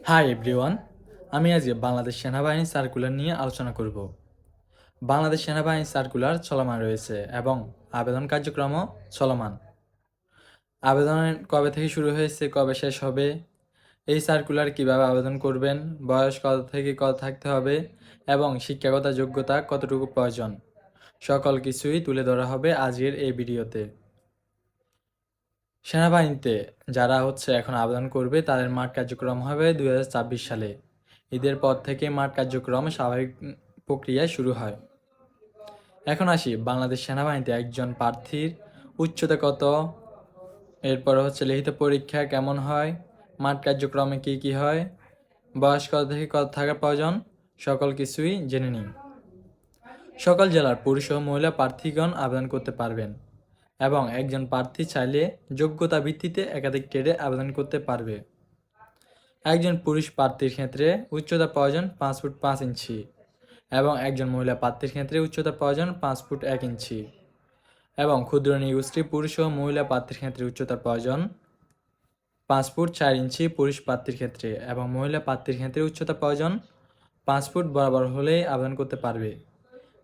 Hi everyone, আমি আজকে বাংলাদেশ সেনাবাহিনী সার্কুলার নিয়ে আলোচনা করব। বাংলাদেশ সেনাবাহিনী সার্কুলার চলমান রয়েছে এবং আবেদন কার্যক্রমও চলমান। আবেদনের কবে থেকে শুরু হয়েছে, কবে শেষ হবে, এই সার্কুলার কিভাবে আবেদন করবেন, বয়স কত থেকে কত থাকতে হবে এবং শিক্ষাগত যোগ্যতা কতটুকু প্রয়োজন, সকল কিছুই তুলে ধরা হবে আজকের এই ভিডিওতে। সেনাবাহিনীতে যারা এখন আবেদন করবে তাদের মাঠ কার্যক্রম হবে 2024 সালে। ঈদের পর থেকে মাঠ কার্যক্রম স্বাভাবিক প্রক্রিয়ায় শুরু হয়। এখন আসি বাংলাদেশ সেনাবাহিনীতে একজন প্রার্থীর উচ্চতা কত, এরপর লিখিত পরীক্ষা কেমন হয়, মাঠ কার্যক্রমে কি কি হয়, বয়স কত থেকে কত থাকা প্রয়োজন, সকল কিছুই জেনে নিন। সকল জেলার পুরুষ ও মহিলা প্রার্থীগণ আবেদন করতে পারবেন এবং একজন প্রার্থী চাইলে যোগ্যতা ভিত্তিতে একাধিক ট্রেডে আবেদন করতে পারবে। একজন পুরুষ প্রার্থীর ক্ষেত্রে উচ্চতা প্রয়োজন 5 ফুট 5 ইঞ্চি এবং একজন মহিলা প্রার্থীর ক্ষেত্রে উচ্চতা প্রয়োজন 5 ফুট 1 ইঞ্চি এবং ক্ষুদ্র নৃগোষ্ঠী পুরুষ ও মহিলা প্রার্থীর ক্ষেত্রে উচ্চতা প্রয়োজন 5 ফুট 4 ইঞ্চি পুরুষ প্রার্থীর ক্ষেত্রে এবং মহিলা প্রার্থীর ক্ষেত্রে উচ্চতা প্রয়োজন 5 ফুট বরাবর হলেই আবেদন করতে পারবে।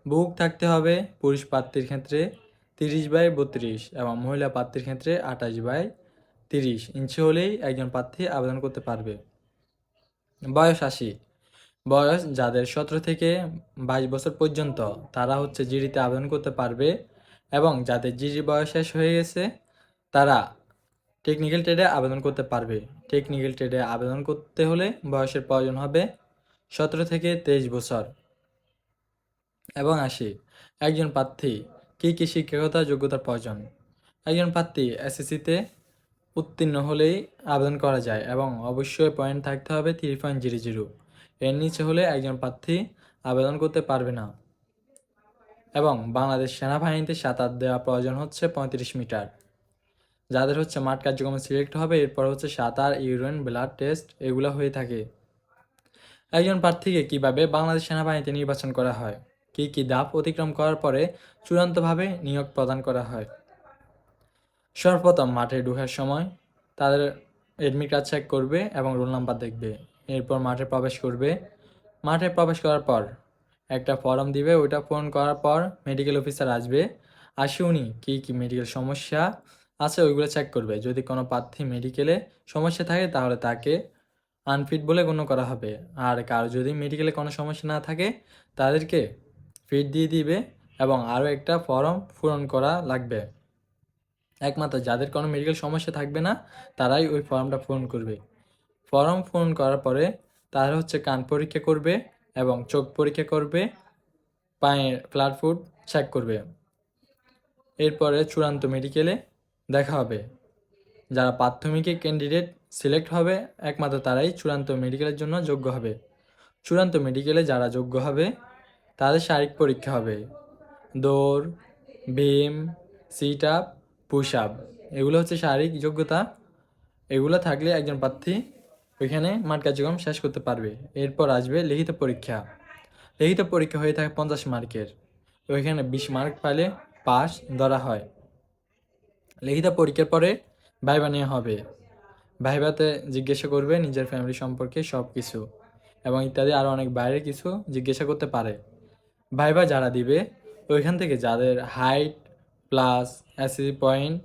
বুক থাকতে হবে পুরুষ প্রার্থীর ক্ষেত্রে 30/32 এবং মহিলা প্রার্থীর ক্ষেত্রে 28/30 ইঞ্চি হলেই একজন প্রার্থী আবেদন করতে পারবে। বয়স 80। বয়স যাদের 17 থেকে 22 বছর পর্যন্ত তারা জিডিতে আবেদন করতে পারবে এবং যাদের জিডি বয়স শেষ হয়ে গেছে তারা টেকনিক্যাল ট্রেডে আবেদন করতে পারবে। টেকনিক্যাল ট্রেডে আবেদন করতে হলে বয়সের প্রয়োজন হবে 17 থেকে 23 বছর। এবং আসি একজন প্রার্থী কী কী শিক্ষাগত যোগ্যতার প্রয়োজন। একজন প্রার্থী এসএসসিতে উত্তীর্ণ হলেই আবেদন করা যায় এবং অবশ্যই পয়েন্ট থাকতে হবে 3.00। এর নিচে হলে একজন প্রার্থী আবেদন করতে পারবে না। এবং বাংলাদেশ সেনাবাহিনীতে সাঁতার দেওয়া প্রয়োজন 35 মিটার। যাদের মাঠ কার্যক্রমে সিলেক্ট হবে এরপর সাঁতার, ইউরিন ব্লাড টেস্ট এগুলো হয়ে থাকে। একজন প্রার্থীকে কিভাবে বাংলাদেশ সেনাবাহিনীতে নির্বাচন করা হয়, কি কি ধাপ অতিক্রম করার পরে চূড়ান্তভাবে নিয়োগ প্রদান করা হয়। সর্বপ্রথম মাঠে ঢোকার সময় তাদের এডমিট কার্ড চেক করবে এবং রোল নাম্বার দেখবে। এরপর মাঠে প্রবেশ করবে। মাঠে প্রবেশ করার পর একটা ফর্ম দিবে, ওইটা পূরণ করার পর মেডিকেল অফিসার আসবে। উনি কী কী মেডিকেল সমস্যা আছে ওইগুলো চেক করবে। যদি কোনো প্রার্থী মেডিকেলে সমস্যা থাকে তাহলে তাকে আনফিট বলে গণ্য করা হবে, আর কারো যদি মেডিকেলে কোনো সমস্যা না থাকে তাদেরকে ফিট দিয়ে দিবে এবং আরও একটা ফর্ম পূরণ করা লাগবে। একমাত্র যাদের কোনো মেডিকেল সমস্যা থাকবে না তারাই ওই ফর্মটা পূরণ করবে। ফর্ম পূরণ করার পরে তারা কান পরীক্ষা করবে এবং চোখ পরীক্ষা করবে, পায়ের ফ্ল্যাট ফুট চেক করবে। এরপরে চূড়ান্ত মেডিকেলে দেখা হবে। যারা প্রাথমিকে ক্যান্ডিডেট সিলেক্ট হবে একমাত্র তারাই চূড়ান্ত মেডিকেলের জন্য যোগ্য হবে। চূড়ান্ত মেডিকেলে যারা যোগ্য হবে তাদের শারীরিক পরীক্ষা হবে, দৌড়, ভীম, সিট আপ, পুশ আপ, এগুলো শারীরিক যোগ্যতা। এগুলো থাকলে একজন প্রার্থী ওইখানে মাঠ কার্যক্রম শেষ করতে পারবে। এরপর আসবে লিখিত পরীক্ষা। লিখিত পরীক্ষা হয়ে থাকে 50 মার্কের। ওইখানে 20 মার্ক পাইলে পাস ধরা হয়। লিখিত পরীক্ষার পরে ভাইবা নেওয়া হবে। ভাইবাতে জিজ্ঞাসা করবে নিজের ফ্যামিলি সম্পর্কে সব কিছু এবং ইত্যাদি আরও অনেক বাইরে কিছু জিজ্ঞাসা করতে পারে। ভাইবা যারা দিবে ওইখান থেকে যাদের হাইট প্লাস এসএসসি পয়েন্ট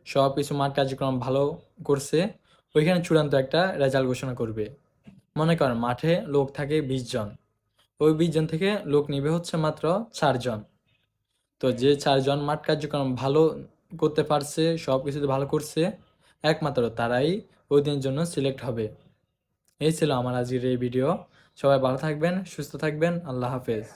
সব কিছু মাঠ কার্যক্রম ভালো করছে ওইখানে চূড়ান্ত একটা রেজাল্ট ঘোষণা করবে। মনে করেন মাঠে লোক থাকে 20 জন, ওই 20 জন থেকে লোক নিবে মাত্র 4 জন। তো যে 4 জন মাঠ কার্যক্রম ভালো করতে পারছে, সব কিছুতে ভালো করছে, একমাত্র তারাই ওই দিনের জন্য সিলেক্ট হবে। এই ছিল আমার আজকের এই ভিডিও। সবাই ভালো থাকবেন, সুস্থ থাকবেন। আল্লাহ হাফেজ।